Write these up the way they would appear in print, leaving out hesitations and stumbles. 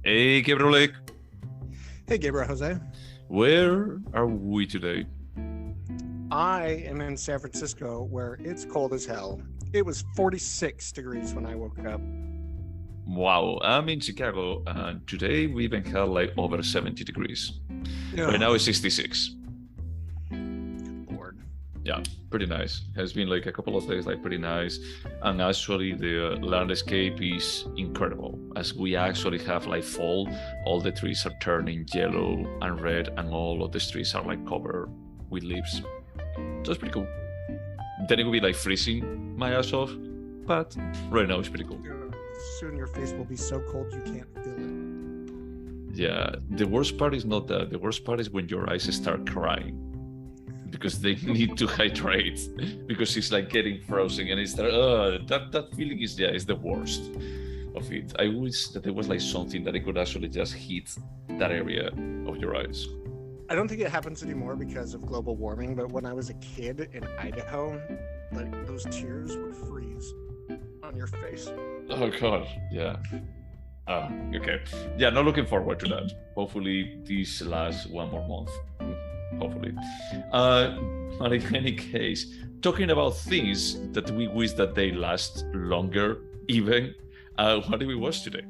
Hey, Gabriel, Hey, Gaybros, Jose. where are we today? I am in San Francisco where it's cold as hell. It was 46 degrees when I woke up. Wow, I'm in Chicago, and today we even had like over 70 degrees. Right now Ugh, it's 66. Lord. Yeah, pretty nice. Has been like a couple of days, like pretty nice. And actually, the landscape is incredible. As we actually have like fall, all the trees are turning yellow and red, and all of the trees are like covered with leaves. So it's pretty cool. Then it will be like freezing my ass off, but right now it's pretty cool. Soon your face will be so cold you can't feel it. Yeah, the worst part is not that. The worst part is when your eyes start crying because they need to hydrate because it's like getting frozen and it's that feeling is the worst of it. I wish that there was like something that it could actually just hit that area of your eyes. I don't think it happens anymore because of global warming, but when I was a kid in Idaho, like those tears would freeze on your face. Oh god, yeah. Okay. Yeah, not looking forward to that. Hopefully this lasts one more month. Hopefully. But in any case, talking about things that we wish that they last longer, even, what did we watch today?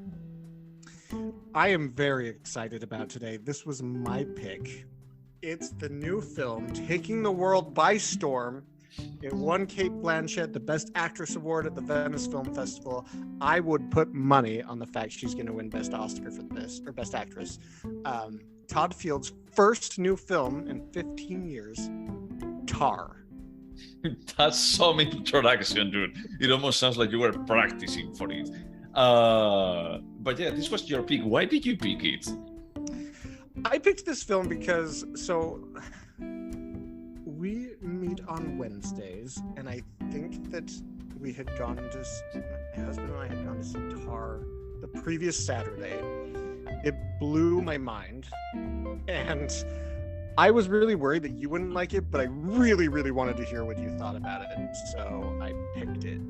I am very excited about today. This was my pick. It's the new film taking the world by storm. It won Cate Blanchett the Best Actress Award at the Venice Film Festival. I would put money on the fact she's going to win Best Oscar for this, or Best Actress. Todd Field's first new film in 15 years, Tar. That's some introduction, dude. It almost sounds like you were practicing for it. But yeah, this was your pick. Why did you pick it? I picked this film because, we meet on Wednesdays, and I think that we had gone to, my husband and I had gone to see Tar the previous Saturday. It blew my mind, and I was really worried that you wouldn't like it, but I really, really wanted to hear what you thought about it, so I picked it.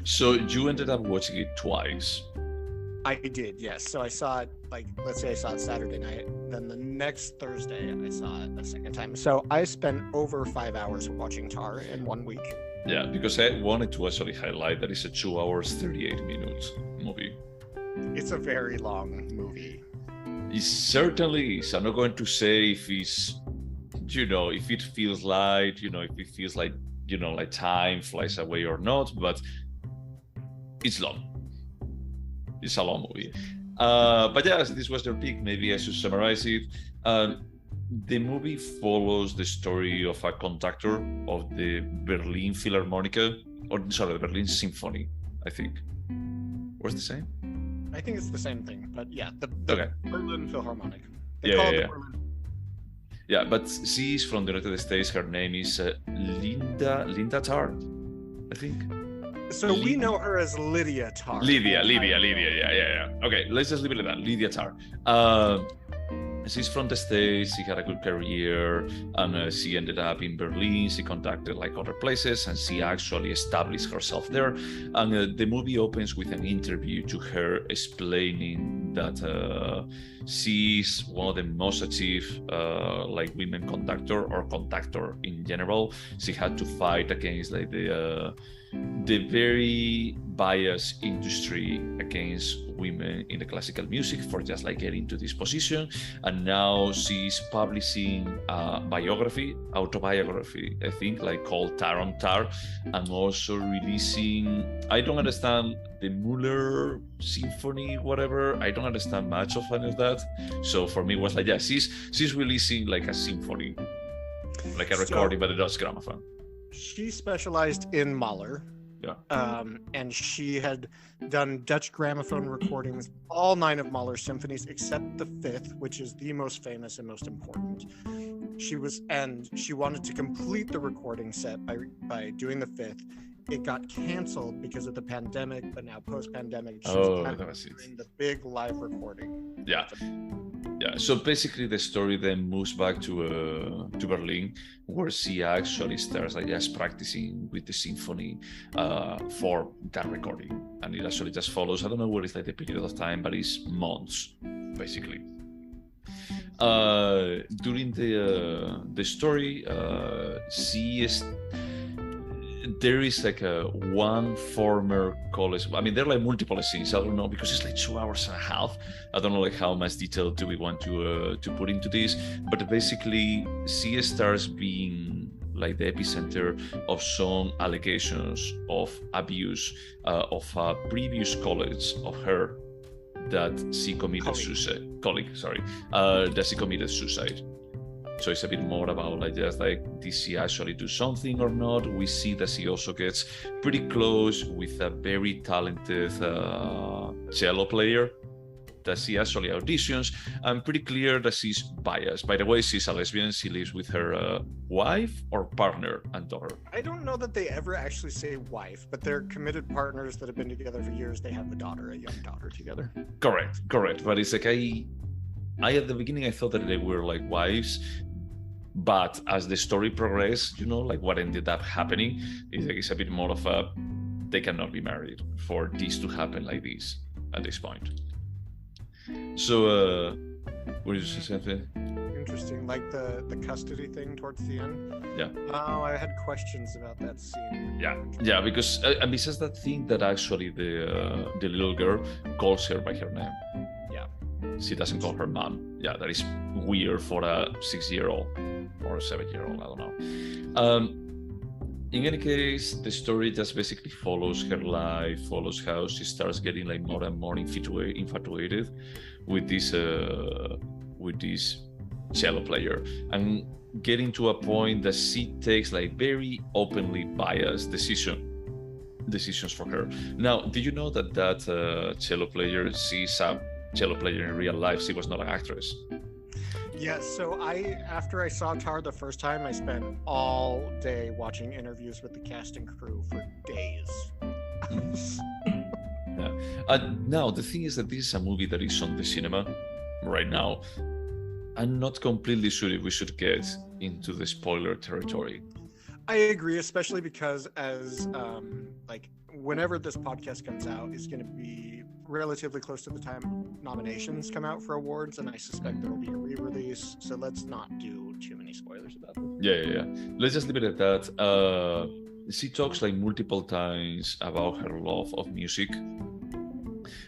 So you ended up watching it twice. I did, yes. So I saw it, like, let's say I saw it Saturday night, then the next Thursday I saw it a second time. So I spent over 5 hours watching Tar in 1 week. Yeah, because I wanted to actually highlight that it's a 2 hours 38 minutes movie. It's a very long movie. It certainly is. I'm not going to say if it's, if it feels light, if it feels like, like time flies away or not, but it's long. It's a long movie. But yes, this was their pick. Maybe I should summarize it. The movie follows the story of a conductor of the Berlin Philharmonica, the Berlin Symphony, I think. Was the same? I think it's the same thing, but yeah, the Okay. Berlin Philharmonic. Yeah. Berlin. Yeah, but she's from the United States. Her name is Linda Tarr, I think. So we know her as Lydia Tar. Lydia. Yeah. Okay, let's just leave it at that. Lydia Tarr. She's from the States. She had a good career, and she ended up in Berlin. She contacted like other places, and she actually established herself there. And the movie opens with an interview to her explaining that she's one of the most achieved like women conductor or conductor in general. She had to fight against like the very biased industry against women in the classical music for just like getting to this position. And now she's publishing a autobiography, I think, like called Tar on Tar, and also releasing, I don't understand the Mueller Symphony, whatever. I don't understand much of any of that. So for me, it was like, yeah, she's releasing like a symphony, like a recording by the Dutch gramophone. She specialized in Mahler. Yeah. And she had done Dutch gramophone recordings, all 9 of Mahler's symphonies, except the 5th, which is the most famous and most important. She wanted to complete the recording set by doing the 5th. It got canceled because of the pandemic, but now post-pandemic, she's doing the big live recording. Yeah. Yeah, so basically the story then moves back to Berlin, where she actually starts like just practicing with the symphony for that recording, and it actually just follows. I don't know what is like the period of time, but it's months, basically. During the story, she is. There is like one former college. I mean, there are like multiple scenes. I don't know because it's like 2 hours and a half. I don't know like how much detail do we want to put into this. But basically, she starts being like the epicenter of some allegations of abuse of a previous college of her that she committed suicide. That she committed suicide. So it's a bit more about like just like, did she actually do something or not? We see that she also gets pretty close with a very talented cello player that she actually auditions, and pretty clear that she's biased. By the way, she's a lesbian. She lives with her wife or partner and daughter. I don't know that they ever actually say wife, but they're committed partners that have been together for years. They have a young daughter together. Correct. But it's like I at the beginning I thought that they were like wives. But as the story progressed, like what ended up happening is like it's a bit more of a they cannot be married for this to happen like this at this point. So, what did you say something? Interesting, like the custody thing towards the end. Yeah. Oh, I had questions about that scene. Yeah, because and besides that thing that actually the little girl calls her by her name. Yeah. She doesn't call her mom. Yeah, that is weird for a 6-year-old or a 7-year-old. I don't know. In any case, the story just basically follows her life, follows how she starts getting like more and more infatuated with this cello player, and getting to a point that she takes like very openly biased decisions for her. Now, did you know that cello player, she's a cello player in real life? She was not an actress. Yeah, so after I saw Tar the first time, I spent all day watching interviews with the cast and crew for days. Yeah. Now, the thing is that this is a movie that is on the cinema right now. I'm not completely sure if we should get into the spoiler territory. I agree, especially because as whenever this podcast comes out, it's going to be relatively close to the time nominations come out for awards, and I suspect there will be a re-release, so let's not do too many spoilers about this. Yeah. Let's just leave it at that. She talks like multiple times about her love of music.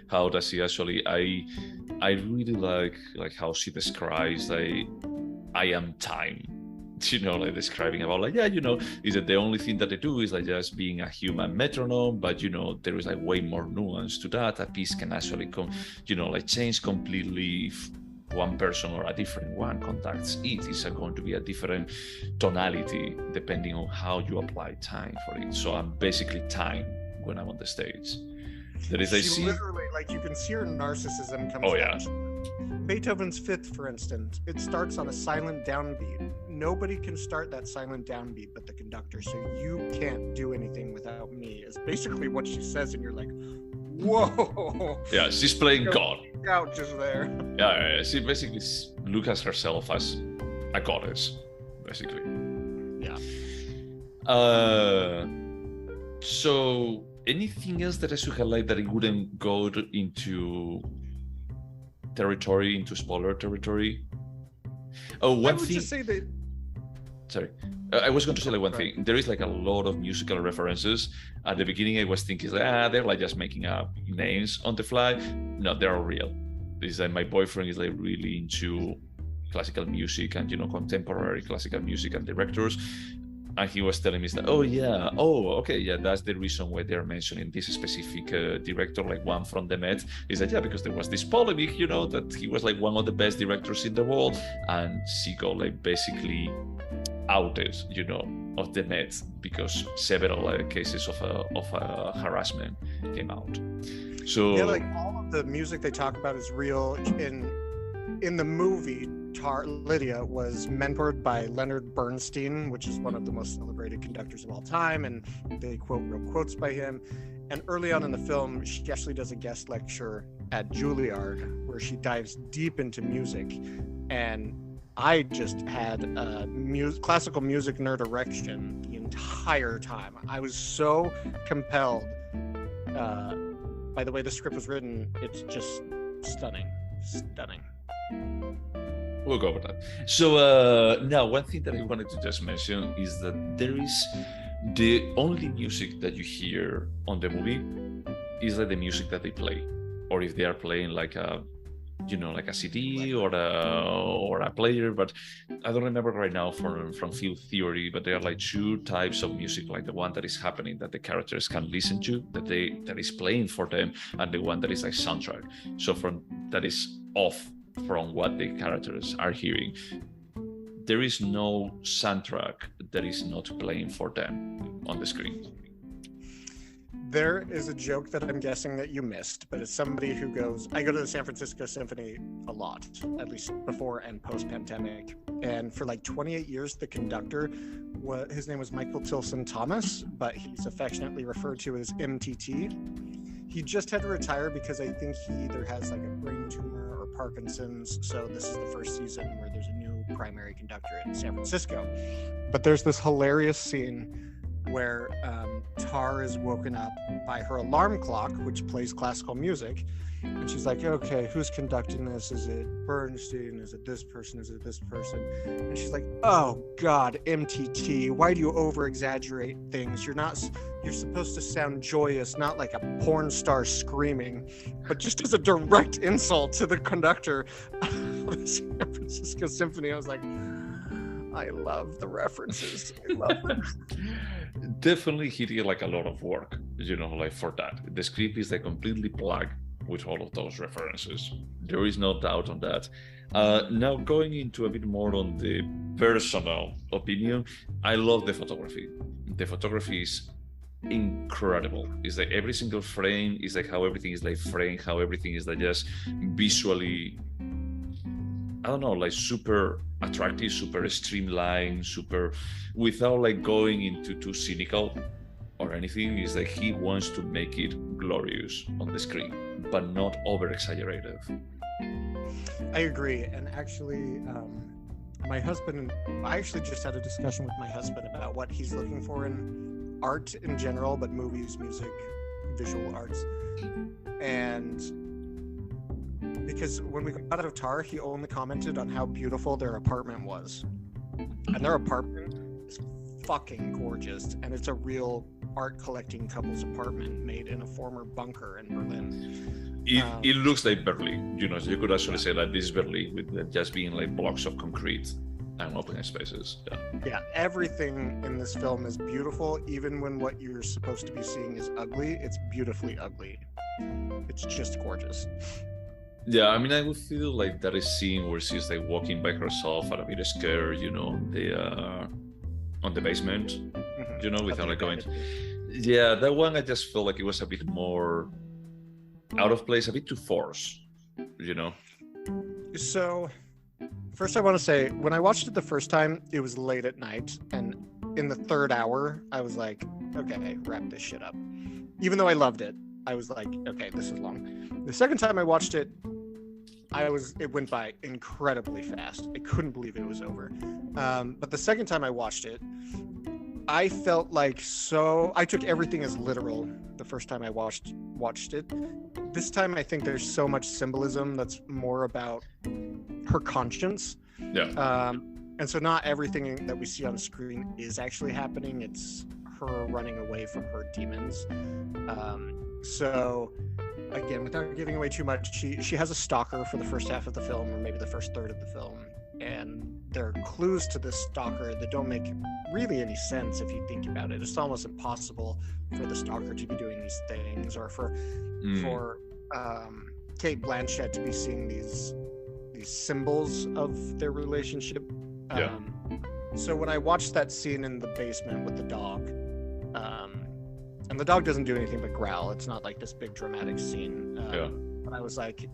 How does she actually? I really like how she describes like I am time. Like describing about like, is that the only thing that they do is like just being a human metronome, but there is like way more nuance to that. A piece can actually come, like change completely if one person or a different one contacts it. It's going to be a different tonality depending on how you apply time for it. So I'm basically time when I'm on the stage. There is literally, like, you can see her narcissism comes down. Beethoven's Fifth, for instance, it starts on a silent downbeat. Nobody can start that silent downbeat but the conductor, so you can't do anything without me, is basically what she says, and you're like, whoa. Yeah, she's playing God. Out just there. Yeah, she basically looks at herself as a goddess, basically. Yeah. So, anything else that I should highlight that it wouldn't go into spoiler territory? Oh, one thing. Just say that. Sorry, I was going to say like one thing. There is like a lot of musical references. At the beginning, I was thinking like, they're like just making up names on the fly. No, they're all real. It's like my boyfriend is like really into classical music and contemporary classical music and directors. And he was telling me that, that's the reason why they're mentioning this specific director, like one from the Met. Is that, because there was this polemic, that he was like one of the best directors in the world, and she got like basically outed, of the Met because several cases of harassment came out. So yeah, like all of the music they talk about is real. In the movie, Lydia was mentored by Leonard Bernstein, which is one of the most celebrated conductors of all time, and they quote real quotes by him. And early on in the film, she actually does a guest lecture at Juilliard, where she dives deep into music, and I just had a classical music nerd erection the entire time. I was so compelled by the way the script was written. It's just stunning. We'll go with that. So now, one thing that I wanted to just mention is that there is the only music that you hear on the movie is like the music that they play, or if they are playing like a, like a CD or a player. But I don't remember right now from Field Theory, but there are like two types of music, like the one that is happening that the characters can listen to, that is playing for them, and the one that is like soundtrack. So that is off from what the characters are hearing. There is no soundtrack that is not playing for them on the screen. There is a joke that I'm guessing that you missed, but it's somebody who goes, I go to the San Francisco Symphony a lot, at least before and post-pandemic. And for like 28 years, the conductor, his name was Michael Tilson Thomas, but he's affectionately referred to as MTT. He just had to retire because I think he either has like a brain tumor or Parkinson's. So this is the first season where there's a new primary conductor in San Francisco. But there's this hilarious scene where Tar is woken up by her alarm clock, which plays classical music. And she's like, okay, who's conducting this? Is it Bernstein? Is it this person? Is it this person? And she's like, oh God, MTT, why do you over-exaggerate things? You're supposed to sound joyous, not like a porn star screaming, but just as a direct insult to the conductor of the San Francisco Symphony. I was like, I love the references. I love them. Definitely he did like a lot of work, like for that. The script is like completely plugged with all of those references. There is no doubt on that. Now going into a bit more on the personal opinion, I love the photography. The photography is incredible. It's like every single frame is like how everything is like framed, how everything is like just visually, I don't know, like super attractive, super streamlined, super without like going into too cynical or anything. It's like he wants to make it glorious on the screen, but not over exaggerated. I agree. And actually, my husband, I actually just had a discussion with my husband about what he's looking for in art in general, but movies, music, visual arts. And because when we got out of Tar, he only commented on how beautiful their apartment was. And their apartment is fucking gorgeous. And it's a real art collecting couple's apartment made in a former bunker in Berlin. It looks like Berlin, so you could actually say that this is Berlin with just being like blocks of concrete and open spaces. Yeah, everything in this film is beautiful, even when what you're supposed to be seeing is ugly. It's beautifully ugly. It's just gorgeous. Yeah, I mean, I would feel like that is scene where she's like walking by herself and a bit scared, on the basement, without like going. Yeah, that one I just felt like it was a bit more out of place, a bit too forced, So, first I want to say, when I watched it the first time, it was late at night, and in the third hour, I was like, okay, wrap this shit up. Even though I loved it, I was like, okay, this is long. The second time I watched it, it went by incredibly fast. I couldn't believe it was over. But the second time I watched it, I felt like I took everything as literal the first time I watched it. This time I think there's so much symbolism that's more about her conscience. Yeah. And so not everything that we see on screen is actually happening. It's her running away from her demons. So again, without giving away too much, she has a stalker for the first half of the film, or maybe the first third of the film, and there are clues to this stalker that don't make really any sense if you think about it. It's almost impossible for the stalker to be doing these things, or for Cate Blanchett to be seeing these symbols of their relationship. So when I watched that scene in the basement with the dog, and the dog doesn't do anything but growl. It's not like this big dramatic scene. But I was like,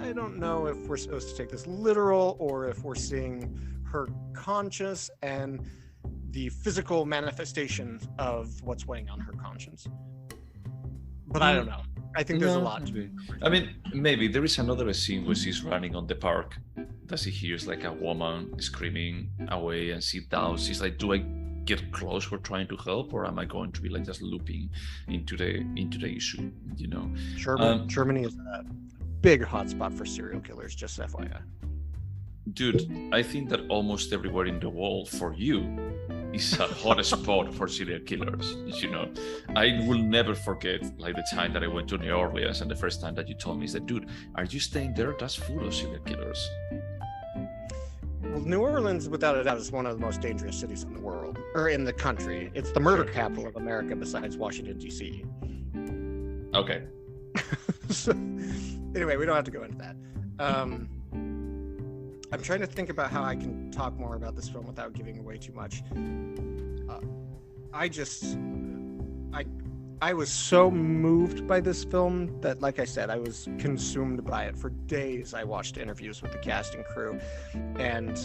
I don't know if we're supposed to take this literal or if we're seeing her conscience and the physical manifestation of what's weighing on her conscience. But I don't know. I think there's a No, lot. maybe. I mean, maybe there is another scene where she's running on the park that she hears like a woman screaming away and she doubts. She's like, do I get close for trying to help, or am I going to be like just looping into the issue? You know, Germany is a big hotspot for serial killers, just FYI. dude, I think that almost everywhere in the world for you is a hot spot for serial killers. You know, I will never forget like the time that I went to New Orleans, and the first time that you told me is that, dude, are you staying there? That's full of serial killers. Well, New Orleans, without a doubt, is one of the most dangerous cities in the world, or in the country. It's the murder capital of America besides Washington, D.C. Okay. So, anyway, we don't have to go into that. I'm trying to think about how I can talk more about this film without giving away too much. I was so moved by this film that, like I said, I was consumed by it. For days, I watched interviews with the cast and crew, and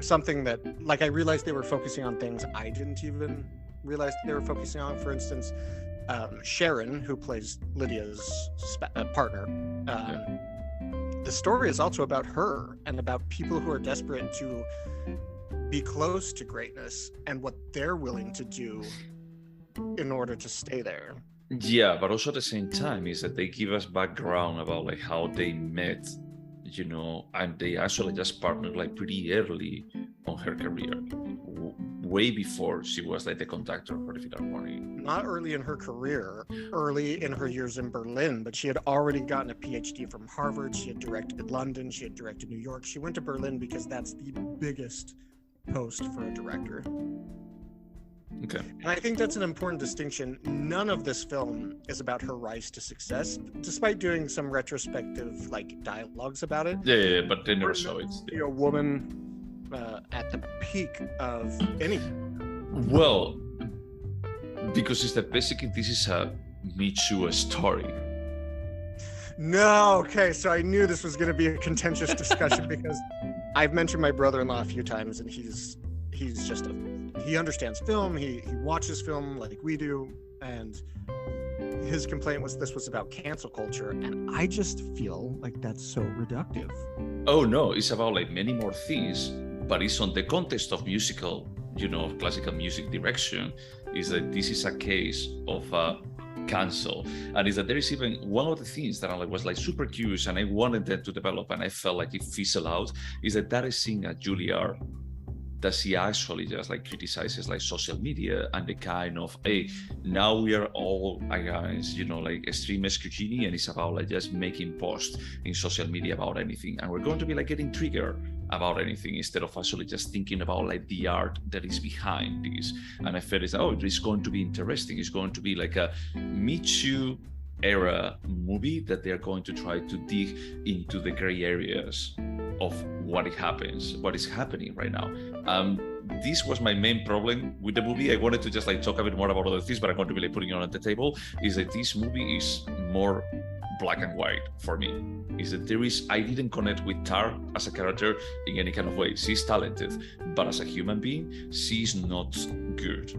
something that, like, I realized they were focusing on things I didn't even realize they were focusing on. For instance, Sharon, who plays Lydia's partner, the story is also about her and about people who are desperate to be close to greatness and what they're willing to do in order to stay there. Yeah, but also at the same time is that they give us background about like how they met, you know, and they actually just partnered like pretty early on her career, way before she was like the conductor for the Philharmonic. Not early in her career, early in her years in Berlin, but she had already gotten a PhD from Harvard. She had directed London. She had directed New York. She went to Berlin because that's the biggest post for a director. Okay. And I think that's an important distinction. None of this film is about her rise to success, despite doing some retrospective like dialogues about it. Yeah, but they never saw it. A woman at the peak of anything. Well, because it's that basically this is a Me Too story. No, okay, so I knew this was going to be a contentious discussion because I've mentioned my brother-in-law a few times, and he's just he understands film. He watches film like we do, and his complaint was this was about cancel culture, and I just feel like that's so reductive. Oh no, it's about like many more things, but it's on the context of musical, you know, classical music direction. Is that this is a case of cancel, and is that there is even one of the things that I was like super curious and I wanted them to develop, and I felt like it fizzled out. Is that is seeing at Juilliard that she actually just like criticizes like social media and the kind of, hey, now we are all against, you know, like extreme scrutiny, and it's about like just making posts in social media about anything, and we're going to be like getting triggered about anything instead of actually just thinking about like the art that is behind this. And I felt it's it's going to be interesting. It's going to be like a Me Too era movie that they're going to try to dig into the gray areas of what is happening right now. This was my main problem with the movie. I wanted to just like talk a bit more about other things, but I'm going to be like putting it on the table. Is that this movie is more black and white for me. Is that I didn't connect with Tar as a character in any kind of way. She's talented, but as a human being, she's not good.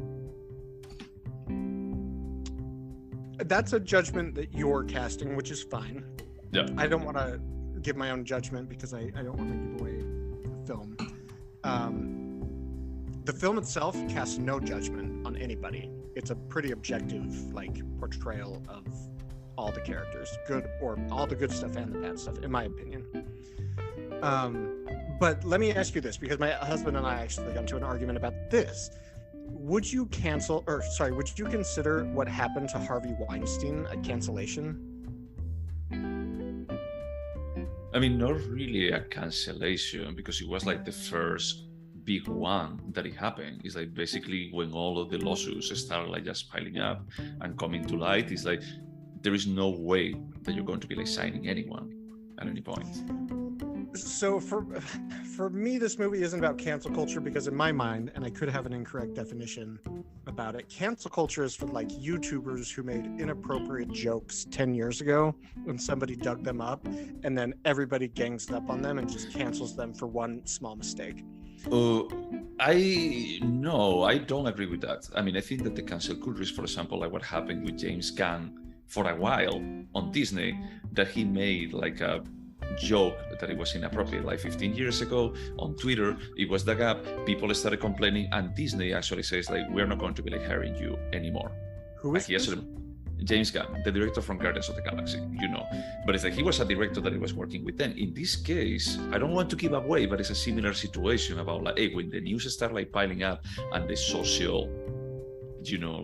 That's a judgment that you're casting, which is fine. Yeah. I don't want to give my own judgment because I don't want to give away the film. The film itself casts no judgment on anybody. It's a pretty objective like portrayal of all the characters, good or all the good stuff and the bad stuff, in my opinion. But let me ask you this, because my husband and I actually got into an argument about this. Would you consider what happened to Harvey Weinstein a cancellation? I mean, not really a cancellation, because it was like the first big one that it happened. It's like basically when all of the lawsuits started like just piling up and coming to light, it's like there is no way that you're going to be like signing anyone at any point. So for me, this movie isn't about cancel culture, because in my mind, and I could have an incorrect definition about it, cancel culture is for like YouTubers who made inappropriate jokes 10 years ago when somebody dug them up, and then everybody gangs up on them and just cancels them for one small mistake. I don't agree with that. I mean, I think that the cancel culture is, for example, like what happened with James Gunn for a while on Disney that he made like a joke that it was inappropriate like 15 years ago on Twitter. It was the gap. People started complaining, and Disney actually says like, we're not going to be like hiring you anymore. Who is this? James Gunn, the director from Guardians of the Galaxy, but it's like he was a director that he was working with then. In this case, I don't want to give away, but it's a similar situation about like, hey, when the news start like piling up and the social,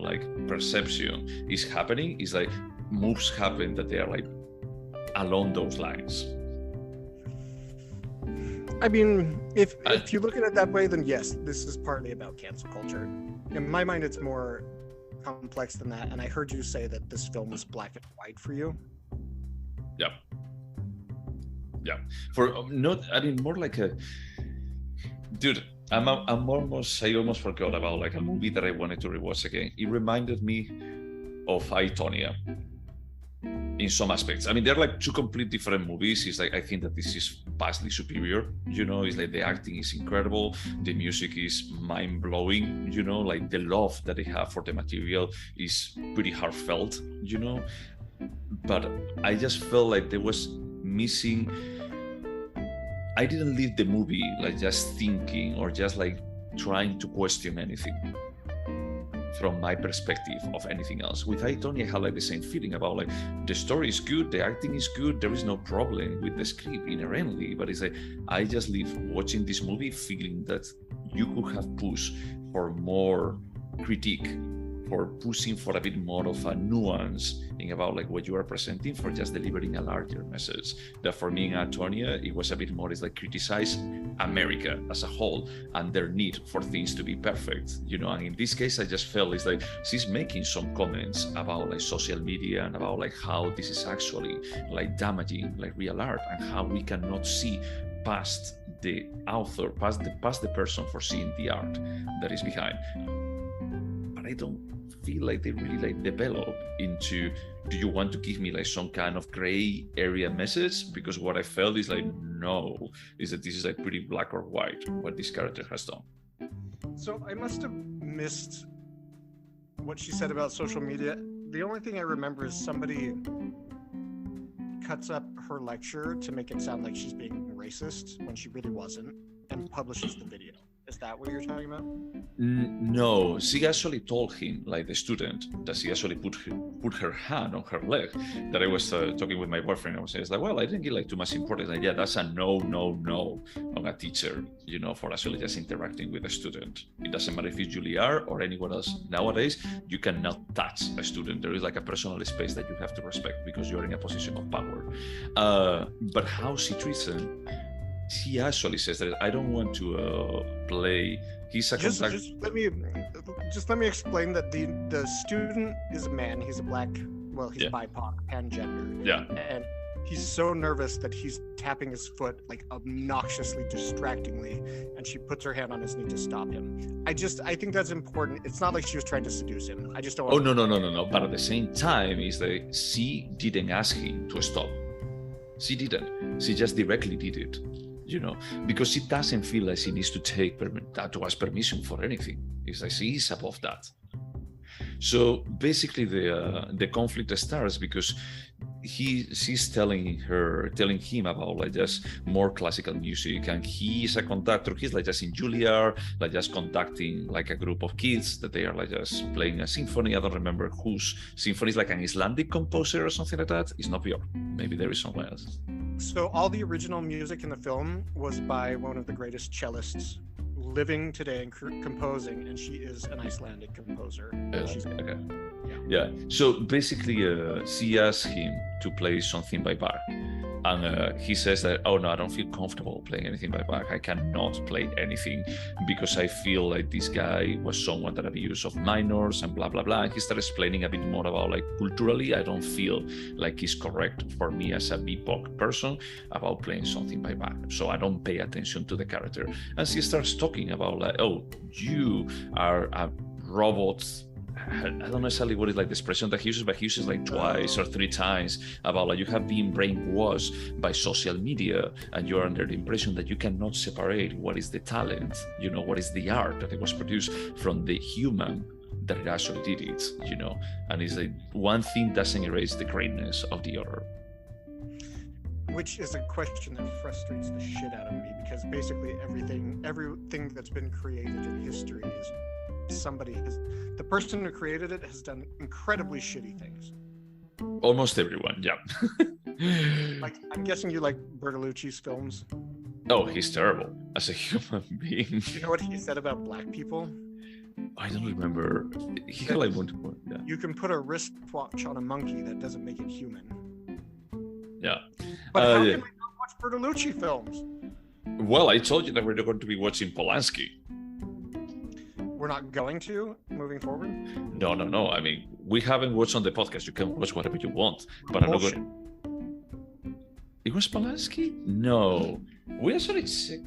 like perception is happening, it's like moves happen that they are like along those lines. I mean, if you look at it that way, then yes, this is partly about cancel culture. In my mind, it's more complex than that, and I heard you say that this film was black and white for you. Yeah more like a dude. I almost forgot about like a movie that I wanted to rewatch again. It reminded me of I, Tonya in some aspects. I mean, they're like two complete different movies. It's like, I think that this is vastly superior, it's like the acting is incredible, the music is mind-blowing, like the love that they have for the material is pretty heartfelt, but I just felt like there was missing. I didn't leave the movie like just thinking or just like trying to question anything from my perspective of anything else. With I, Tonya, I had like the same feeling about like the story is good, the acting is good, there is no problem with the script inherently, but it's like I just leave watching this movie feeling that you could have pushed for more critique, for pushing for a bit more of a nuance in about like what you are presenting, for just delivering a larger message. That for me in Antonia, it was a bit more, it's like criticize America as a whole and their need for things to be perfect, and in this case I just felt it's like she's making some comments about like social media and about like how this is actually like damaging like real art and how we cannot see past the author, past the person for seeing the art that is behind. But I don't feel like they really like develop into, do you want to give me like some kind of gray area message? Because what I felt is like, no, is that this is like pretty black or white what this character has done. So I must have missed what she said about social media. The only thing I remember is somebody cuts up her lecture to make it sound like she's being racist when she really wasn't, and publishes the video. Is that what you're talking about? No, she actually told him, like the student, that she actually put her hand on her leg. That I was talking with my boyfriend. I was saying, like, well, I didn't get like too much importance. Like, yeah, that's a no on a teacher, for actually just interacting with a student. It doesn't matter if it's Juilliard or anyone else. Nowadays, you cannot touch a student. There is like a personal space that you have to respect because you're in a position of power. But how she treats them, he actually says that I don't want to play. He's a just let me explain that the student is a man. He's a black. Well, he's BIPOC, pangender. Yeah. And he's so nervous that he's tapping his foot like obnoxiously, distractingly, and she puts her hand on his knee to stop him. I think that's important. It's not like she was trying to seduce him. I just don't. Oh no. But at the same time, is that she didn't ask him to stop. She didn't. She just directly did it. Because she doesn't feel like she needs to ask permission for anything. It's like she is above that. So basically, the conflict starts because she's telling him about like just more classical music, and he's a conductor. He's like just in Juilliard, like just conducting like a group of kids that they are like just playing a symphony. I don't remember whose symphony. It's like an Icelandic composer or something like that. It's not Björk. Maybe there is someone else. So all the original music in the film was by one of the greatest cellists living today and composing, and she is an Icelandic composer. Okay. Yeah. So basically, she asked him to play something by Bach, and he says that, oh no, I don't feel comfortable playing anything by Bach. I cannot play anything because I feel like this guy was someone that abused of minors and blah blah blah. And he started explaining a bit more about like culturally, I don't feel like it's correct for me as a BIPOC person about playing something by Bach. So I don't pay attention to the character. And she starts talking about like, oh, you are a robot. I don't know exactly what is like the expression that he uses, but he uses like twice or three times about like you have been brainwashed by social media and you're under the impression that you cannot separate what is the talent, what is the art that it was produced from the human that it actually did it, and it's like one thing doesn't erase the greatness of the other. Which is a question that frustrates the shit out of me, because basically everything that's been created in history is the person who created it has done incredibly shitty things. Almost everyone, yeah. Like, I'm guessing you like Bertolucci's films. Oh, he's terrible as a human being. You know what he said about black people? I don't remember. He had like one. Yeah. You can put a wristwatch on a monkey, that doesn't make it human. Yeah. But how can we not watch Bertolucci films? Well, I told you that we're going to be watching Polanski. We're not going to moving forward? No. I mean, we haven't watched on the podcast. You can watch whatever you want. But I'm not going. It was Polanski? No. We actually checked.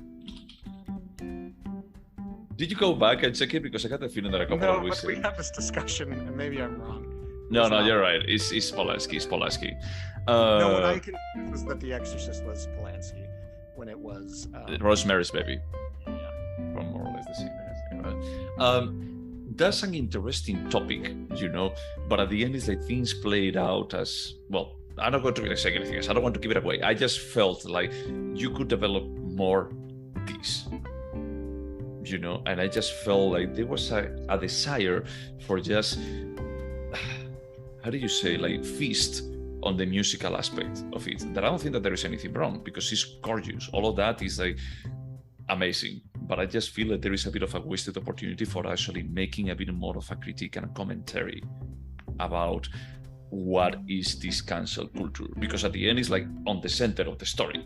Did you go back and check it? Because I got the feeling that a couple of weeks ago. No, but we had this discussion, and maybe I'm wrong. No, you're right. It's Polanski. It's Polanski. No, what I confused was that The Exorcist was Polanski when it was Rosemary's Baby. Yeah. From more or less the same. Right? That's an interesting topic, but at the end, it's like things played out as well. I'm not going to really say anything else. I don't want to give it away. I just felt like you could develop more this, and I just felt like there was a desire for just, how do you say, like feast on the musical aspect of it. That I don't think that there is anything wrong, because it's gorgeous. All of that is like amazing. But I just feel that there is a bit of a wasted opportunity for actually making a bit more of a critique and a commentary about what is this cancel culture, because at the end it's like on the center of the story.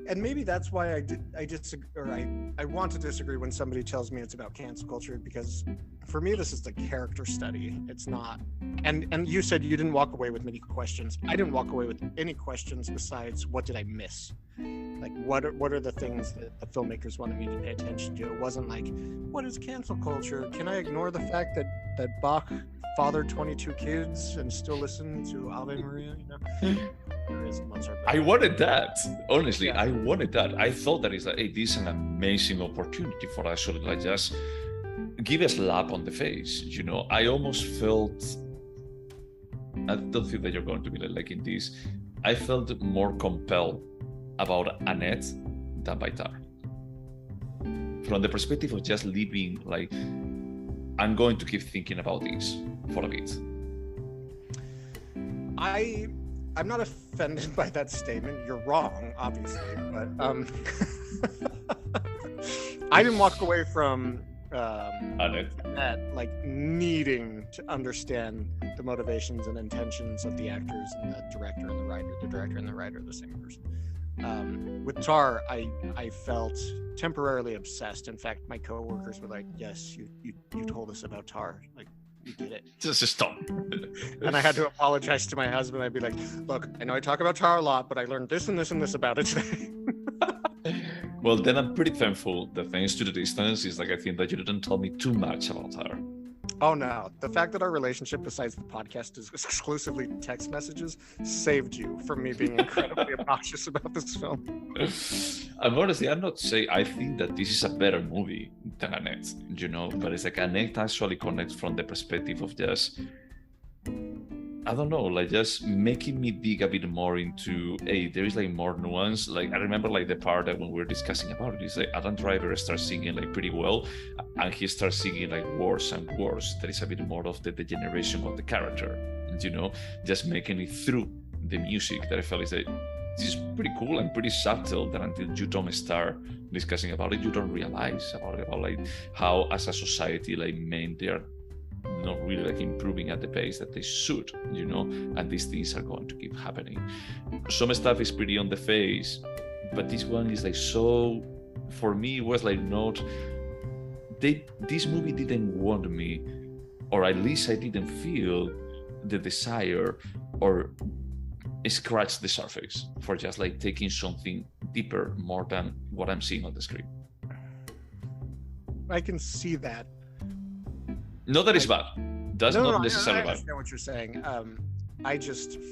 And maybe that's why I want to disagree when somebody tells me it's about cancel culture, because for me this is a character study. It's not. And you said you didn't walk away with many questions. I didn't walk away with any questions besides what did I miss? Like what are the things that the filmmakers wanted me to pay attention to? It wasn't like, what is cancel culture? Can I ignore the fact that Bach fathered 22 kids and still listen to Ave Maria? There is Mozart. I wanted that. Honestly, yeah. I wanted that. I thought that is like, hey, this is an amazing opportunity for us to like just give a slap on the face. I almost felt. I don't think that you're going to be liking this. I felt more compelled about Annette than by Tar. From the perspective of just living, like, I'm going to keep thinking about this for a bit. I'm not offended by that statement. You're wrong, obviously, but I didn't walk away from Annette like needing to understand the motivations and intentions of the actors and the director and the writer. The director and the writer are the same person. With Tar, I felt temporarily obsessed. In fact, my coworkers were like, "Yes, you told us about Tar. Like, you did it." Just stop. And I had to apologize to my husband. I'd be like, "Look, I know I talk about Tar a lot, but I learned this and this and this about it today." Well, then I'm pretty thankful that thanks to the distance, is like I think that you didn't tell me too much about Tar. Oh no, the fact that our relationship besides the podcast is exclusively text messages saved you from me being incredibly obnoxious about this film. And honestly, I'm not saying I think that this is a better movie than Annette, but it's like Annette actually connects from the perspective of just, I don't know, like just making me dig a bit more into, hey, there is like more nuance. Like I remember like the part that when we were discussing about it, is like Adam Driver starts singing like pretty well, and he starts singing like worse and worse. There is a bit more of the degeneration of the character, just making it through the music that I felt is like, this is pretty cool and pretty subtle, that until you don't start discussing about it, you don't realize about like how as a society, like men, they are not really like improving at the pace that they should, and these things are going to keep happening. Some stuff is pretty on the face, but this one is like, so for me it was like not, this movie didn't want me, or at least I didn't feel the desire or scratch the surface for just like taking something deeper, more than what I'm seeing on the screen. I can see that. Not that it's bad. That's not necessarily bad. I understand bad. what you're saying.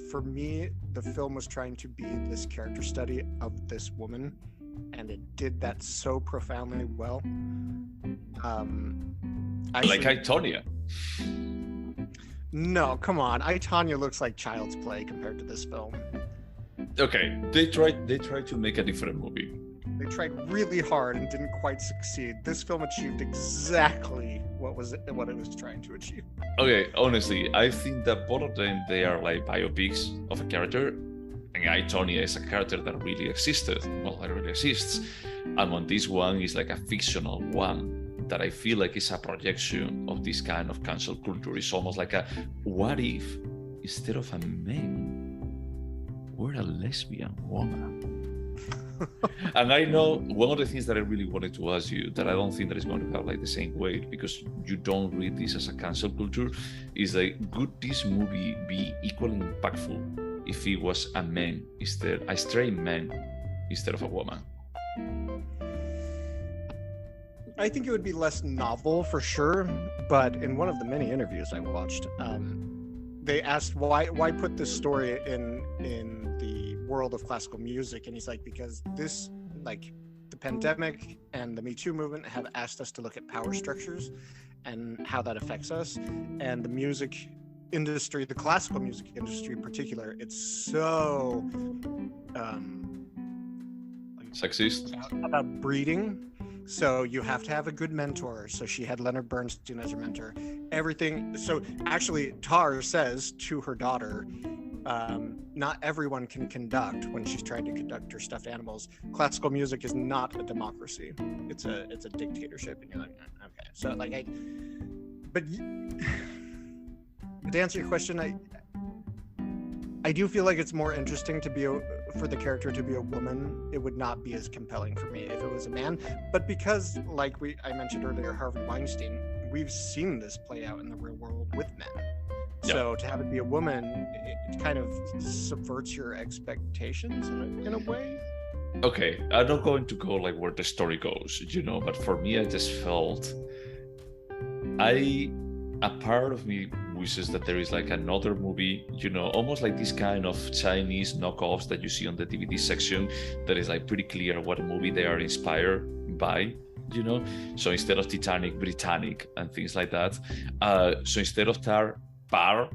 For me, the film was trying to be this character study of this woman, and it did that so profoundly well. Like I, Tonya. No, come on. I, Tonya looks like child's play compared to this film. Okay, they tried to make a different movie. They tried really hard and didn't quite succeed. This film achieved exactly what it was trying to achieve. Okay, honestly, I think that both of them, they are like biopics of a character, and I, Tonya is a character that really existed. Well, that really exists. And on this one is like a fictional one that I feel like is a projection of this kind of cancel culture. It's almost like a, what if instead of a man, we're a lesbian woman? And I know one of the things that I really wanted to ask you that I don't think that is going to have like the same weight because you don't read this as a cancel culture is like, would this movie be equally impactful if it was a straight man instead of a woman? I think it would be less novel for sure, but in one of the many interviews I watched, they asked why put this story in the world of classical music, and he's like, because this, like, the pandemic and the Me Too movement have asked us to look at power structures and how that affects us, and the music industry, the classical music industry in particular, it's so sexist about breeding. So you have to have a good mentor. So she had Leonard Bernstein as her mentor. Everything. So actually, Tar says to her daughter, not everyone can conduct when she's trying to conduct her stuffed animals. Classical music is not a democracy. It's a dictatorship. And you're like, okay. So like, but to answer your question, I do feel like it's more interesting to be for the character to be a woman. It would not be as compelling for me if it was a man. But because, like I mentioned earlier, Harvey Weinstein, we've seen this play out in the real world with men. Yeah. So to have it be a woman, it kind of subverts your expectations in a way. Okay, I'm not going to go like where the story goes, but for me, I just felt a part of me wishes that there is like another movie, almost like this kind of Chinese knockoffs that you see on the DVD section that is like pretty clear what movie they are inspired by, So instead of Titanic, Britannic and things like that. So instead of Tar, Bar,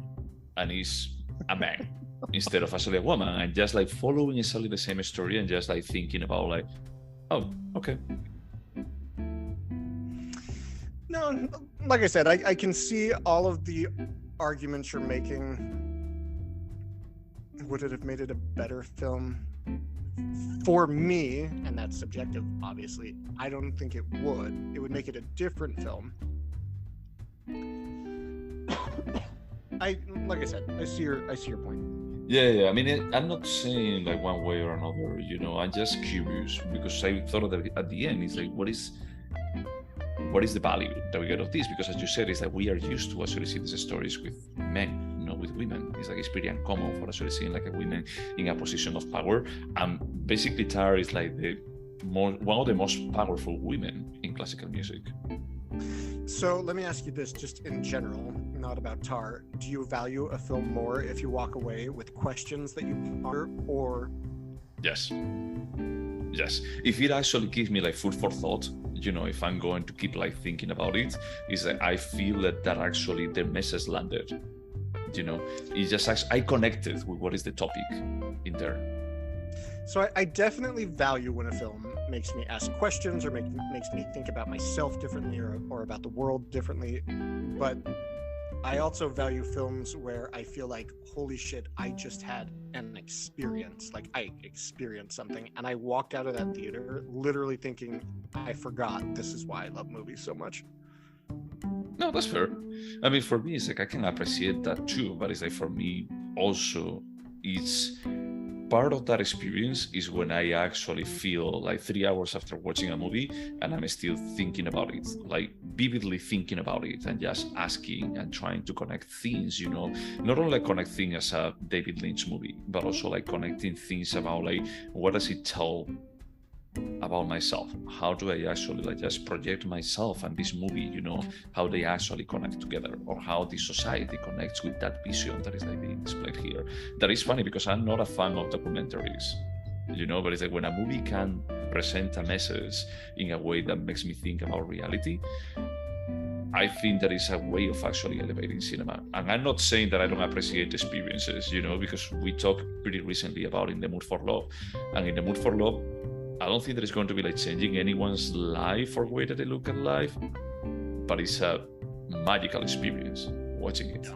and he's a man instead of actually a woman, and just like following exactly the same story and just like thinking about like, oh, okay. No, like I said, I can see all of the arguments you're making. Would it have made it a better film? For me, and that's subjective, obviously, I don't think it would. It would make it a different film. Like I said, I see your point. Yeah. I mean, I'm not saying like one way or another. I'm just curious because I thought that at the end, it's like, what is the value that we get of this? Because as you said, is that we are used to actually see these stories with men, not with women. It's like it's pretty uncommon for actually seeing like a woman in a position of power. And basically, Tar is like one of the most powerful women in classical music. So let me ask you this, just in general, not about Tar. Do you value a film more if you walk away with questions that you ponder, or? Yes. If it actually gives me like food for thought, if I'm going to keep like thinking about it, is that I feel that actually the message landed. It just I connected with what is the topic in there. So I definitely value when a film makes me ask questions or makes me think about myself differently or about the world differently. But I also value films where I feel like, holy shit, I just had an experience. Like I experienced something and I walked out of that theater literally thinking, I forgot this is why I love movies so much. No, that's fair. I mean, for me, it's like I can appreciate that too, but it's like for me also, it's part of that experience is when I actually feel like 3 hours after watching a movie and I'm still thinking about it, like vividly thinking about it and just asking and trying to connect things, not only like connect things as a David Lynch movie, but also like connecting things about like, what does it tell about myself? How do I actually like just project myself and this movie, how they actually connect together, or how the society connects with that vision that is like being displayed here. That is funny because I'm not a fan of documentaries, but it's like when a movie can present a message in a way that makes me think about reality, I think that is a way of actually elevating cinema. And I'm not saying that I don't appreciate experiences, because we talked pretty recently about In the Mood for Love. And In the Mood for Love, I don't think that it's going to be like changing anyone's life or way that they look at life, but it's a magical experience watching it.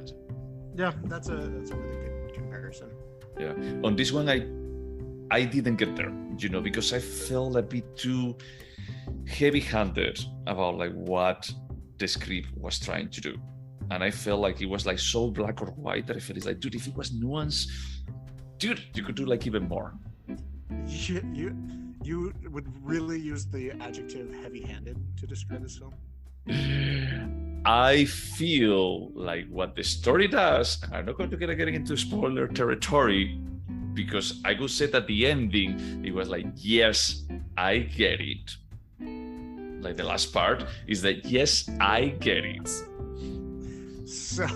Yeah, that's a really good comparison. Yeah. On this one, I didn't get there, because I felt a bit too heavy-handed about like what the script was trying to do, and I felt like it was like so black or white that I felt it's like, dude, if it was nuanced, dude, you could do like even more. You would really use the adjective heavy-handed to describe this film? I feel like what the story does, and I'm not going to get into spoiler territory, because I would say that the ending, it was like, yes, I get it. Like the last part is that, yes, I get it. So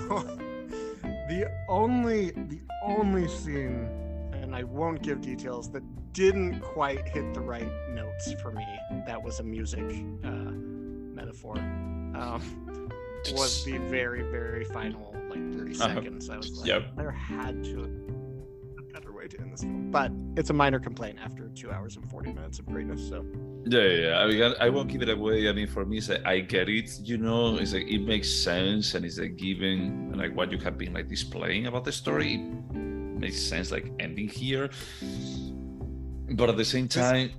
the only scene, and I won't give details, that didn't quite hit the right notes for me, that was a music metaphor, was the very, very final like 30 seconds. I was like, there had to have a better way to end this film. But it's a minor complaint after 2 hours and 40 minutes of greatness. So yeah. I mean, I won't give it away. I mean, for me, it's like, I get it. It's like, it makes sense, and it's like given like what you have been like displaying about the story, it makes sense like ending here. But at the same time,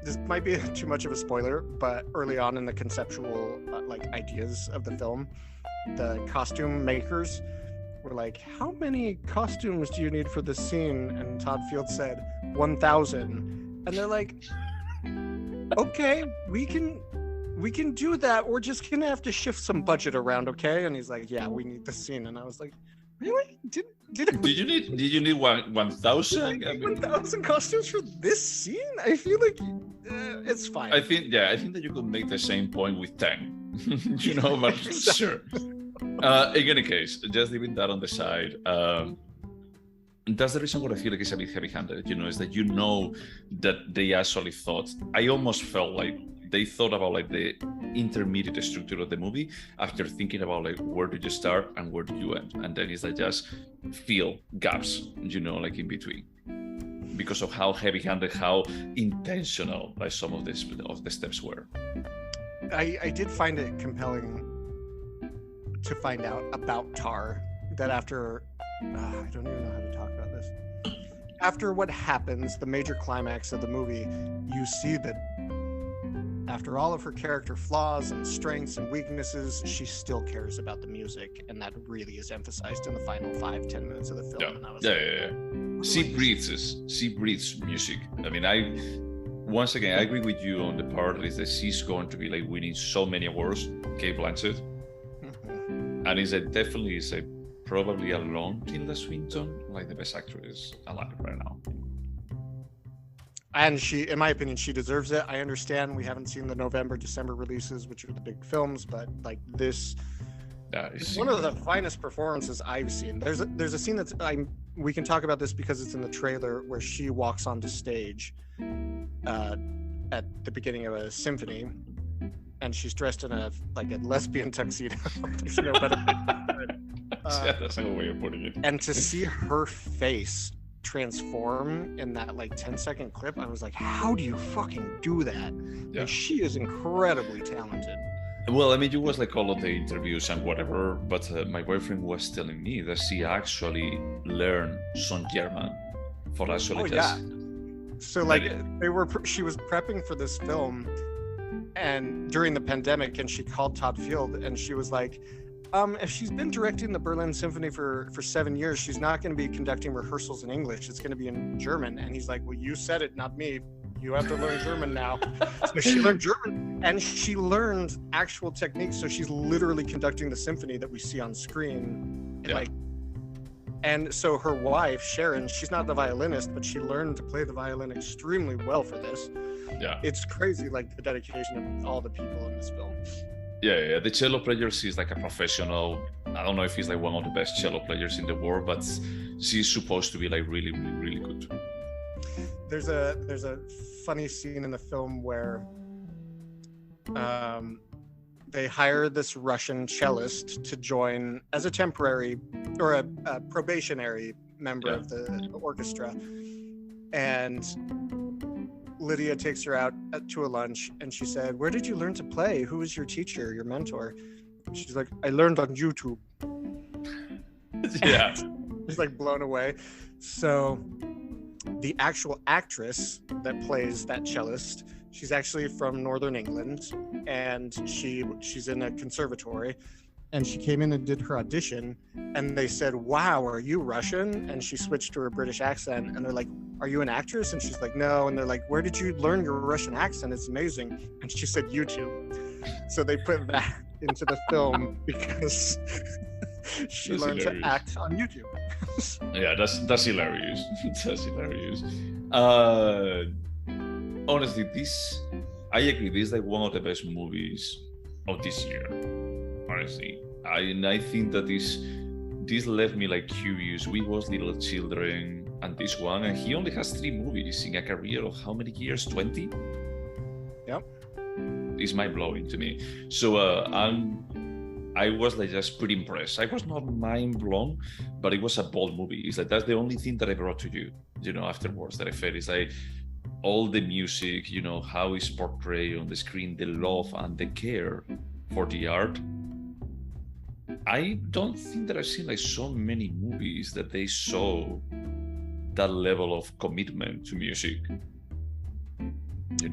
this might be too much of a spoiler, but early on in the conceptual like ideas of the film, the costume makers were like, how many costumes do you need for this scene? And Todd Field said 1,000. And they're like, okay, we can do that. We're just gonna have to shift some budget around, okay? And he's like, yeah, we need the scene. And I was like, really? Did you need 1,000? 1,000 costumes for this scene? I feel like it's fine. I think that you could make the same point with 10. But sure. In any case, just leaving that on the side. That's the reason why I feel like it's a bit heavy-handed. Is that that they actually thought. I almost felt like they thought about like the intermediate structure of the movie after thinking about like where do you start and where do you end, and then it's like just fill gaps, like in between, because of how heavy-handed, how intentional like some of the steps were. I did find it compelling to find out about Tar, that after I don't even know how to talk about this. After what happens, the major climax of the movie, you see that after all of her character flaws and strengths and weaknesses, she still cares about the music, and that really is emphasized in the final 5-10 minutes of the film. Yeah. And I was She breathes music. I mean, once again, I agree with you on the part is that she's going to be like winning so many awards, Cate Blanchett, and it's definitely probably along Tilda Swinton, like the best actress alive right now. And she, in my opinion, she deserves it. I understand we haven't seen the November, December releases, which are the big films, but like this, it's one of the finest performances I've seen. There's a scene that's we can talk about this because it's in the trailer, where she walks onto stage at the beginning of a symphony, and she's dressed in a lesbian tuxedo. There's no better. That's a good way of putting it. And to see her face transform in that 10-second clip, I was like, how do you fucking do that? Yeah. Like, she is incredibly talented. Well, I mean, it was like all of the interviews and whatever, but my boyfriend was telling me that she actually learned some German for actually So she was prepping for this film, and during the pandemic, and she called Todd Field, and she was like, if she's been directing the Berlin Symphony for 7 years, she's not going to be conducting rehearsals in English. It's going to be in German. And he's like, well, you said it, not me. You have to learn German now. So she learned German, and she learned actual techniques. So she's literally conducting the symphony that we see on screen. Yeah. And so her wife, Sharon, she's not the violinist, but she learned to play the violin extremely well for this. Yeah. It's crazy, the dedication of all the people in this film. Yeah. The cello player, she's like a professional. I don't know if he's like one of the best cello players in the world, but she's supposed to be like really, really, really good. There's a funny scene in the film where they hire this Russian cellist to join as a temporary or a probationary member of the orchestra. And Lydia takes her out to a lunch, and she said, "Where did you learn to play? Who was your teacher, your mentor?" And she's like, "I learned on YouTube." Yeah. She's like blown away. So the actual actress that plays that cellist, she's actually from Northern England, and she's in a conservatory. And she came in and did her audition, and they said, "Wow, are you Russian?" And she switched to her British accent, and they're like, "Are you an actress?" And she's like, "No." And they're like, "Where did you learn your Russian accent? It's amazing." And she said, "YouTube." So they put that into the film because she learned to act on YouTube. Yeah, that's hilarious. That's hilarious. Honestly, I agree. This is like one of the best movies of this year. Honestly, I think that this left me like curious. We was little children, and this one, and he only has 3 movies in a career of how many years? 20. Yep. It's mind blowing to me. So I was like just pretty impressed. I was not mind blown, but it was a bold movie. It's like that's the only thing that I brought to you, afterwards that I felt. It's like all the music, how it's portrayed on the screen, the love and the care for the art. I don't think that I've seen like so many movies that they show that level of commitment to music.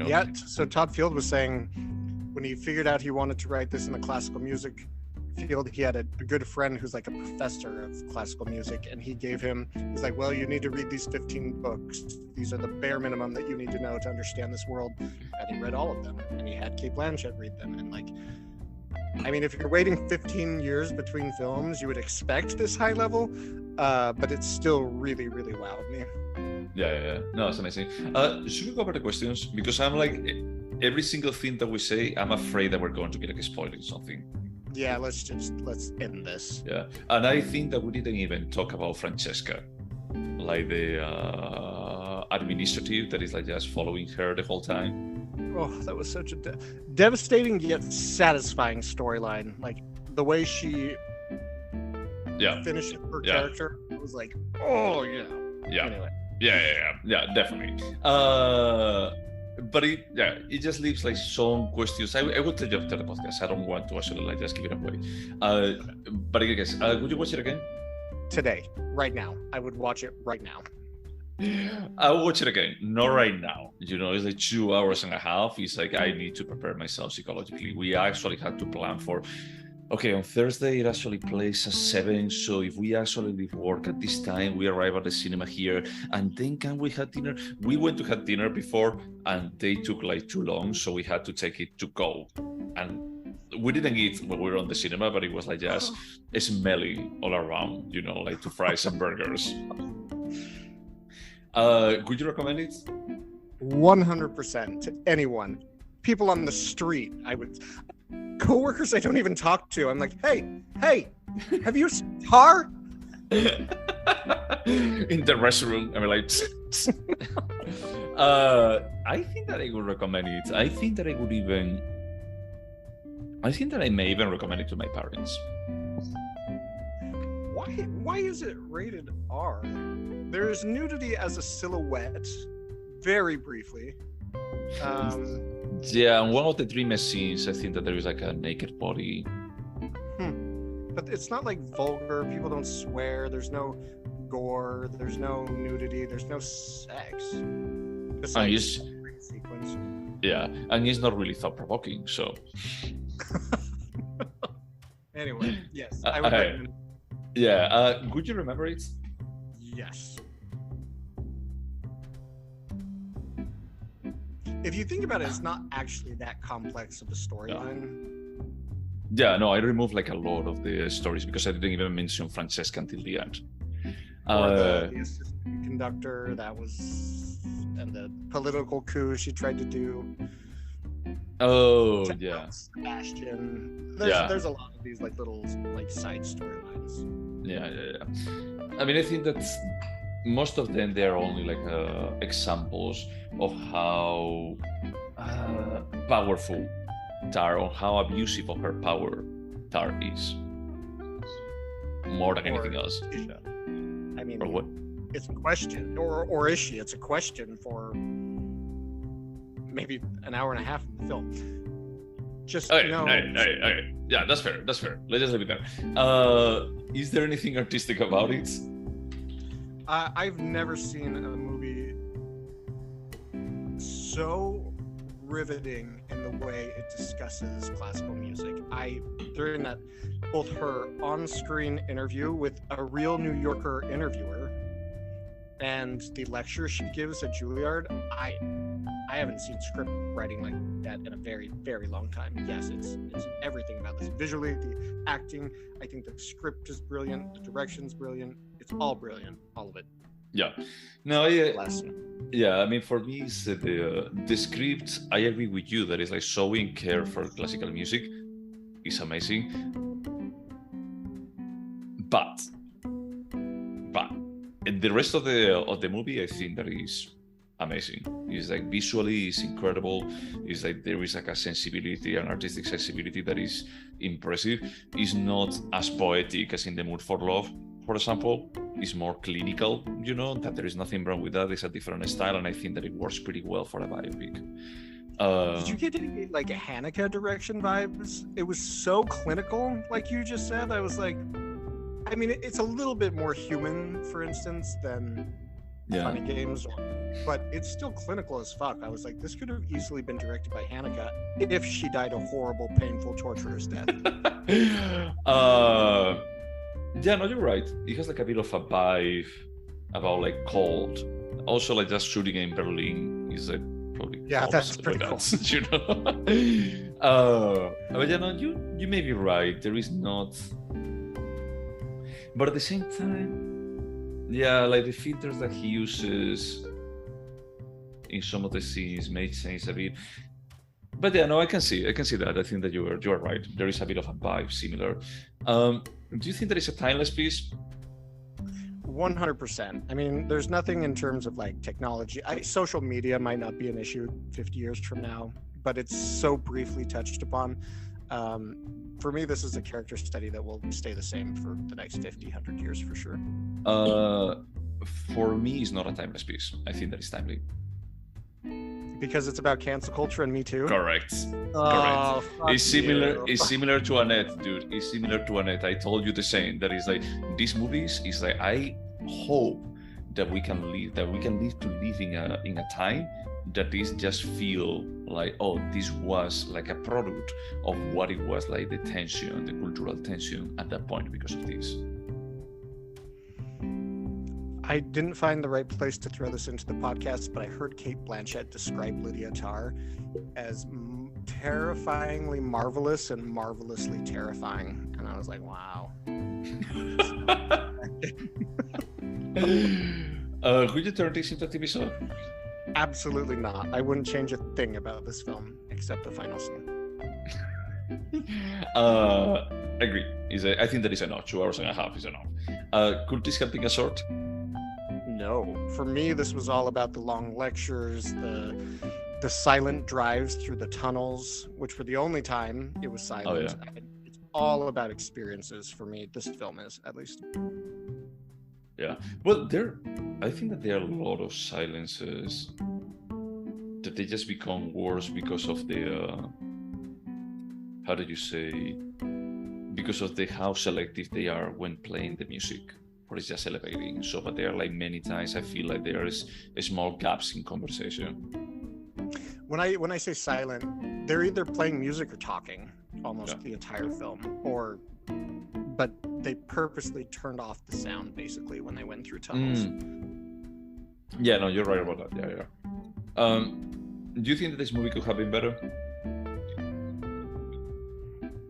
Yeah. So Todd Field was saying when he figured out he wanted to write this in the classical music field, he had a good friend who's like a professor of classical music, and he's like, "Well, you need to read these 15 books. These are the bare minimum that you need to know to understand this world." And he read all of them, and he had Cate Blanchett read them. And like, I mean, if you're waiting 15 years between films, you would expect this high level, but it's still really, really wowed me. Yeah. No, it's amazing. Should we go over the questions? Because I'm like, every single thing that we say, I'm afraid that we're going to be like spoiling something. Yeah, let's end this. Yeah, and I think that we didn't even talk about Francesca, like the administrative that is like just following her the whole time. Oh, that was such a devastating yet satisfying storyline. Like the way she finished her character, it was like, oh yeah. Yeah. Anyway. Yeah, definitely. But it just leaves like some questions. I will tell you after the podcast. I don't want to actually like just give it away. But I guess, would you watch it again? Today, right now. I would watch it right now. I will watch it again. Not right now. It's like 2 hours and a half. It's like I need to prepare myself psychologically. We actually had to plan for, okay, on Thursday it actually plays at 7. So if we actually leave work at this time, we arrive at the cinema here, and then can we have dinner? We went to have dinner before, and they took like too long, so we had to take it to go. And we didn't eat when we were on the cinema, but it was like just smelly all around, like to fries and burgers. Would you recommend it? 100% to anyone. People on the street, coworkers I don't even talk to. I'm like, hey, have you seen Tar? In the restroom, I'm like, I think that I would recommend it. I think that I may even recommend it to my parents. Why is it rated R? There's nudity as a silhouette, very briefly. Yeah, and one of the dreamiest scenes, I think that there is like a naked body. But it's not like vulgar. People don't swear. There's no gore. There's no nudity. There's no sex. Besides sequence. Yeah, and it's not really thought-provoking, so. Anyway, yes, I would recommend. Yeah, would you remember it? Yes. If you think about it, it's not actually that complex of a storyline. Yeah, no, I removed like a lot of the stories because I didn't even mention Francesca until the end. Or the assistant conductor and the political coup she tried to do. Oh, yeah. Sebastian. There's a lot of these like little like side storylines. Yeah. I mean, I think that most of them, they're only like examples of how powerful Tar on how abusive of her power Tar is, more than anything else. I mean, Or what? it's a question, or is she? It's a question for maybe an hour and a half of the film. Just Okay, no. okay. Yeah, that's fair. Let's just leave it there. Is there anything artistic about it? I've never seen a movie so riveting in the way it discusses classical music. During that, both her on-screen interview with a real New Yorker interviewer and the lecture she gives at Juilliard, I haven't seen script writing like that in a very, very long time. Yes, it's everything about this. Visually, the acting, I think the script is brilliant, the direction's brilliant, it's all brilliant, all of it. Yeah. No, yeah. Lesson. Yeah, I mean, for me, it's the script. I agree with you that it's like showing care for classical music is amazing, but the rest of the movie, I think that is amazing. It's like visually, it's incredible. It's like there is like a sensibility, an artistic sensibility that is impressive. It's not as poetic as in The Mood for Love, for example. It's more clinical, that there is nothing wrong with that. It's a different style, and I think that it works pretty well for a biopic. Did you get any like Haneke direction vibes? It was so clinical, like you just said. I was like, I mean, it's a little bit more human, for instance, than Funny Games, but it's still clinical as fuck. I was like, this could have easily been directed by Haneke if she died a horrible, painful, torturous death. Yeah, no, you're right. It has like a bit of a vibe about like cold. Also, like just shooting in Berlin is like probably that's pretty cool. But you may be right. There is not, but at the same time, like the filters that he uses in some of the scenes make sense a bit. But I can see that. I think that you are right. There is a bit of a vibe similar. Do you think that it's a timeless piece? 100%. I mean, there's nothing in terms of like technology. Social media might not be an issue 50 years from now, but it's so briefly touched upon. For me, this is a character study that will stay the same for the next 50, 100 years for sure. For me, it's not a timeless piece. I think that it's timely. Because it's about cancel culture and Me Too? Correct. Oh, It's similar to Annette, dude. It's similar to Annette. I told you the same. That is like these movies is like I hope that we can live in a time that is just feel like, oh, this was like a product of what it was like, the tension, the cultural tension at that point because of this. I didn't find the right place to throw this into the podcast, but I heard Cate Blanchett describe Lydia Tarr as terrifyingly marvelous and marvelously terrifying. And I was like, wow. Would you turn this into a TV show? Absolutely not. I wouldn't change a thing about this film except the final scene. Agree. I think that is enough. 2 hours and a half is enough. Could this have been a short? No. For me, this was all about the long lectures, the silent drives through the tunnels, which were the only time it was silent. Oh, yeah. It's all about experiences for me. This film is, at least. Yeah. Well, I think that there are a lot of silences that they just become worse because of the how do you say? Because of how selective they are when playing the music, or it's just elevating. So, but there are like many times I feel like there is small gaps in conversation. When I say silent, they're either playing music or talking almost the entire film, but they purposely turned off the sound basically when they went through tunnels. Yeah, no, you're right about that. Yeah. Do you think that this movie could have been better?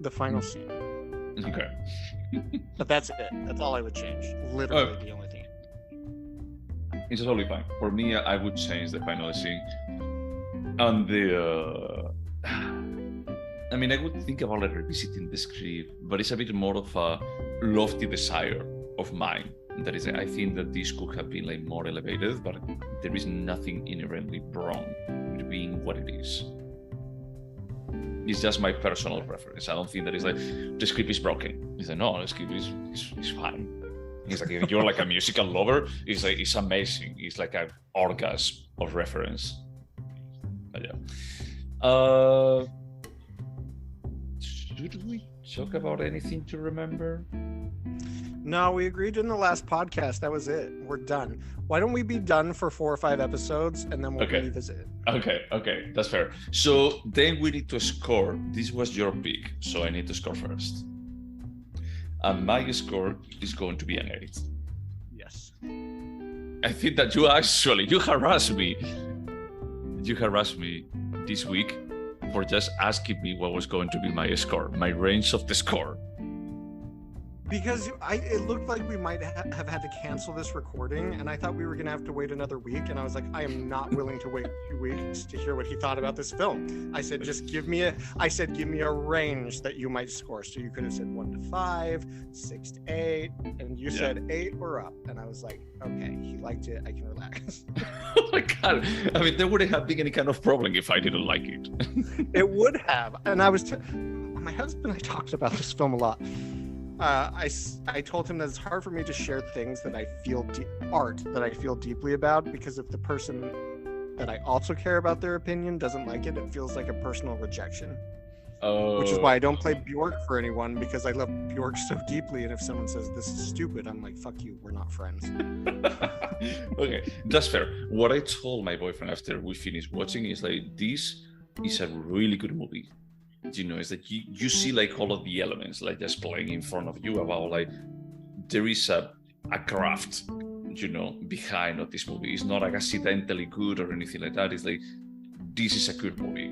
The final scene. Okay. But that's it. That's all I would change. Literally the only thing. It's totally fine. For me, I would change the final scene. And I mean, I would think about like revisiting the script, but it's a bit more of a lofty desire of mine. That is, I think that this could have been like more elevated, but there is nothing inherently wrong with being what it is. It's just my personal preference. I don't think that it's like the script is broken. It's like, no, the script is fine. It's like if you're like a musical lover, it's like it's amazing. It's like an orgasm of reference. But yeah. Should we talk about anything to remember? No, we agreed in the last podcast. That was it. We're done. Why don't we be done for 4 or 5 episodes and then we'll revisit? Okay, that's fair. So then we need to score. This was your pick, so I need to score first. And my score is going to be an 8. Yes. I think that you harassed me. You harassed me this week for just asking me what was going to be my score, my range of the score. Because it looked like we might have had to cancel this recording, and I thought we were going to have to wait another week, and I was like, I am not willing to wait 2 weeks to hear what he thought about this film. I said, give me a range that you might score. So you could have said 1 to 5, 6 to 8, and you said 8 or up. And I was like, okay, he liked it. I can relax. Oh my God. I mean, there wouldn't have been any kind of problem if I didn't like it. It would have. And I was, my husband and I talked about this film a lot. I told him that it's hard for me to share things that I feel art that I feel deeply about, because if the person that I also care about their opinion doesn't like it, it feels like a personal rejection. Which is why I don't play Bjork for anyone, because I love Bjork so deeply, and if someone says this is stupid, I'm like, fuck you, we're not friends. Okay, that's fair. What I told my boyfriend after we finished watching is like, this is a really good movie. You know, it's like you see like all of the elements like just playing in front of you about like there is a craft, you know, behind of this movie. It's not like accidentally good or anything like that. It's like, this is a good movie,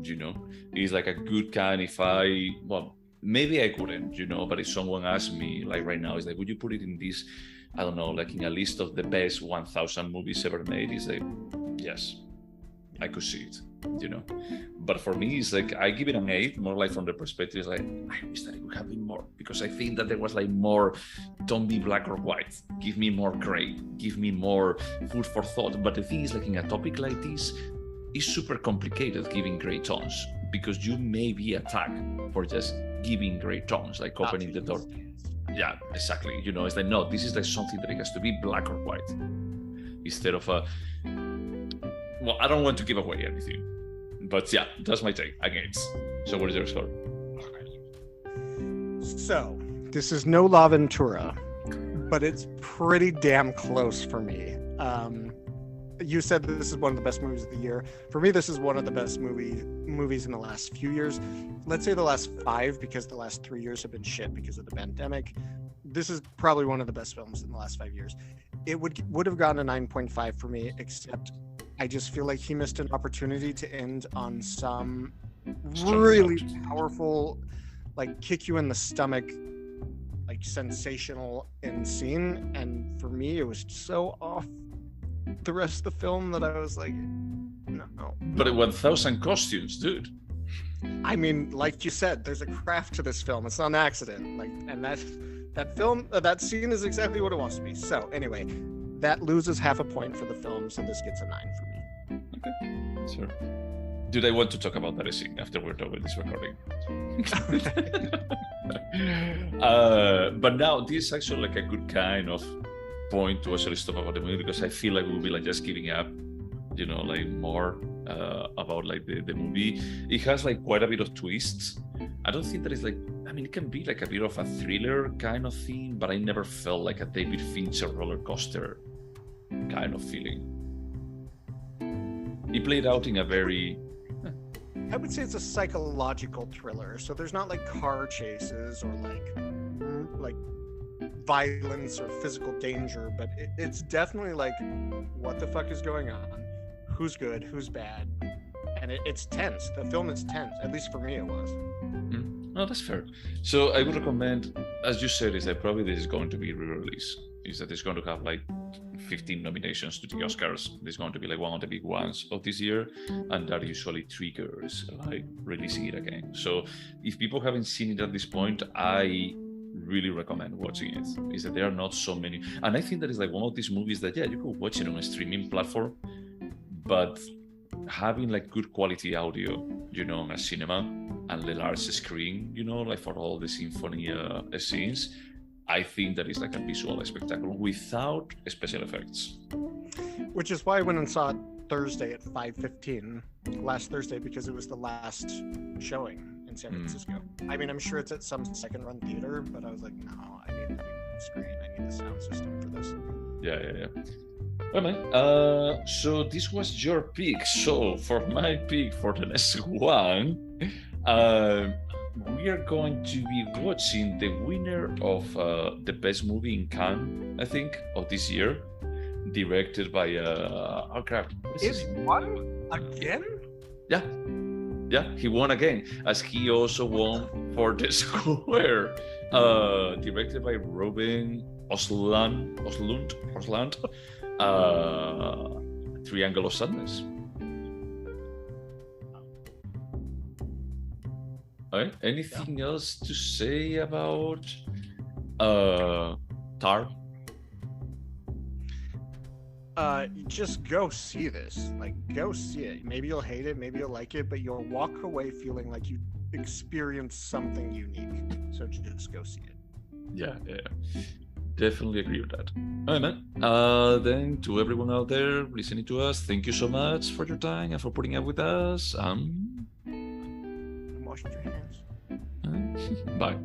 you know. It's like a good kind. Maybe I couldn't, you know, but if someone asked me like right now, it's like, would you put it in this, I don't know, like in a list of the best 1,000 movies ever made? It's like, yes, I could see it, you know. But for me, it's like, I give it an 8, more like from the perspective, it's like, I wish that it would have been more, because I think that there was like more, don't be black or white, give me more gray, give me more food for thought. But the thing is, like in a topic like this, it's super complicated giving gray tones, because you may be attacked for just giving gray tones, like opening the door. Yeah, exactly. You know, it's like, no, this is like something that it has to be black or white, instead of a, well, I don't want to give away anything, but yeah, that's my take. Against. So what is your score? So this is no La Ventura, but it's pretty damn close for me. You said that this is one of the best movies of the year. For me, this is one of the best movies in the last few years. Let's say the last 5, because the last 3 years have been shit because of the pandemic. This is probably one of the best films in the last 5 years. It would have gotten a 9.5 for me, except I just feel like he missed an opportunity to end on some really powerful, like kick you in the stomach, like sensational end scene. And for me, it was so off the rest of the film that I was like, no. But it 1,000 costumes, dude. I mean, like you said, there's a craft to this film. It's not an accident. Like, and that scene is exactly what it wants to be. So anyway, that loses half a point for the film, so this gets a 9 for me. Okay, sure. Do they want to talk about that scene after we're done with this recording? But now this is actually like a good kind of point to actually stop about the movie, because I feel like we'll be like just giving up, you know, like more about like the movie. It has like quite a bit of twists. I don't think that it's like, I mean, it can be like a bit of a thriller kind of thing, but I never felt like a David Fincher roller coaster kind of feeling. It played out in a very, I would say it's a psychological thriller. So there's not like car chases or like violence or physical danger, but it's definitely like, what the fuck is going on? Who's good? Who's bad? And it's tense. The film is tense. At least for me, it was. No, that's fair. So I would recommend, as you said, is that probably this is going to be re-release. Is that it's going to have like 15 nominations to the Oscars. It's going to be like one of the big ones of this year, and that usually triggers like releasing it again. So if people haven't seen it at this point, I really recommend watching it. Is that there are not so many, and I think that is like one of these movies that, yeah, you could watch it on a streaming platform, but having like good quality audio, you know, on a cinema and the large screen, you know, like for all the symphony scenes. I think that is like a visual spectacle without special effects. Which is why I went and saw it Thursday at 5:15 last Thursday, because it was the last showing in San Francisco. I mean, I'm sure it's at some second-run theater, but I was like, no, I need the big screen. I need the sound system for this. Yeah. Well, man, so this was your pick. So for my pick for the next one, we are going to be watching the winner of the best movie in Cannes, I think, of this year, directed by oh crap, Is won again? Yeah, he won again, as he also won for the Square, directed by Ruben Östlund, Triangle of Sadness. Right. Anything else to say about Tar? Just go see this. Like, go see it. Maybe you'll hate it, maybe you'll like it, but you'll walk away feeling like you experienced something unique. So just go see it. Yeah. Definitely agree with that. All right, man. Then to everyone out there listening to us, thank you so much for your time and for putting up with us. Wash your hands. Bye.